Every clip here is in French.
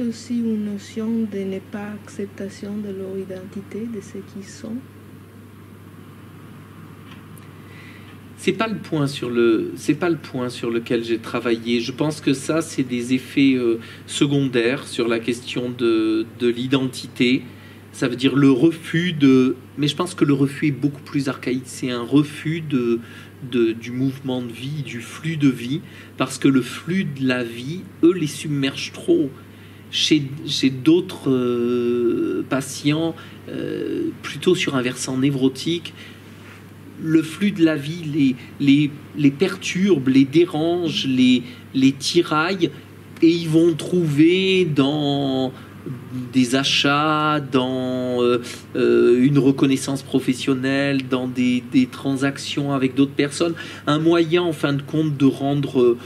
aussi une notion de ne pas acceptation de leur identité, de ce qu'ils sont? C'est pas le point sur lequel j'ai travaillé. Je pense que ça, c'est des effets secondaires sur la question de l'identité. Ça veut dire le refus de... Mais je pense que le refus est beaucoup plus archaïque. C'est un refus du mouvement de vie, du flux de vie, parce que le flux de la vie, eux, les submergent trop. Chez d'autres patients, plutôt sur un versant névrotique, le flux de la vie les perturbe, les dérange, les tiraille, et ils vont trouver dans des achats, dans une reconnaissance professionnelle, dans des transactions avec d'autres personnes, un moyen en fin de compte de rendre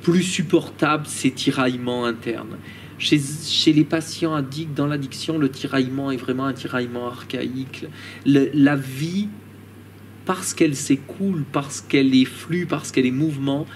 plus supportable ces tiraillements internes. Chez les patients addicts, dans l'addiction, le tiraillement est vraiment un tiraillement archaïque. La vie, parce qu'elle s'écoule, parce qu'elle est flux, parce qu'elle est mouvement,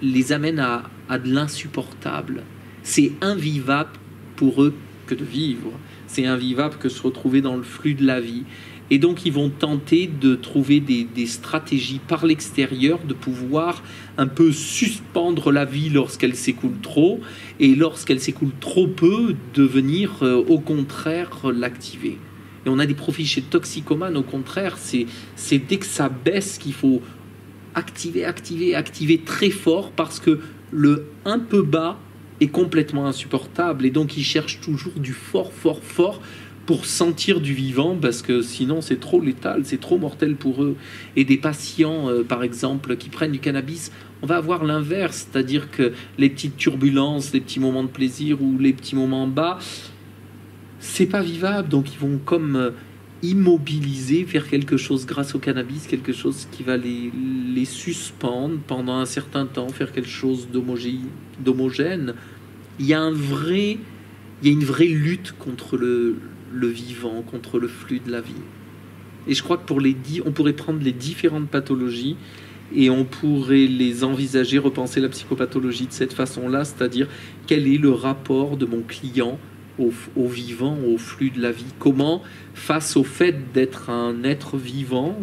les amène à de l'insupportable. C'est invivable pour eux que de vivre. C'est invivable que se retrouver dans le flux de la vie. Et donc, ils vont tenter de trouver des stratégies par l'extérieur, de pouvoir un peu suspendre la vie lorsqu'elle s'écoule trop, et lorsqu'elle s'écoule trop peu, de venir, au contraire, l'activer. Et on a des profils chez toxicomanes, au contraire, c'est dès que ça baisse qu'il faut activer très fort, parce que le un peu bas est complètement insupportable, et donc ils cherchent toujours du fort pour sentir du vivant, parce que sinon c'est trop létal, c'est trop mortel pour eux. Et des patients, par exemple, qui prennent du cannabis, on va avoir l'inverse, c'est-à-dire que les petites turbulences, les petits moments de plaisir ou les petits moments bas, c'est pas vivable, donc ils vont comme immobiliser vers quelque chose grâce au cannabis, quelque chose qui va les suspendre pendant un certain temps, faire quelque chose d'homogène. Il y a une vraie lutte contre le vivant, contre le flux de la vie. Et je crois que on pourrait prendre les différentes pathologies et on pourrait les envisager, repenser la psychopathologie de cette façon-là, c'est-à-dire quel est le rapport de mon client au vivant, au flux de la vie. Comment, face au fait d'être un être vivant,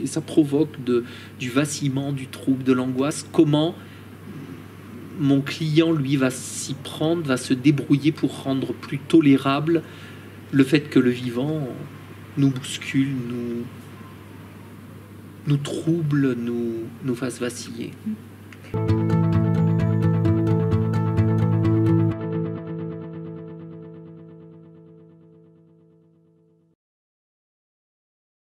et ça provoque du vacillement, du trouble, de l'angoisse, comment mon client, lui, va s'y prendre, va se débrouiller pour rendre plus tolérable le fait que le vivant nous bouscule, nous trouble, nous fasse vaciller.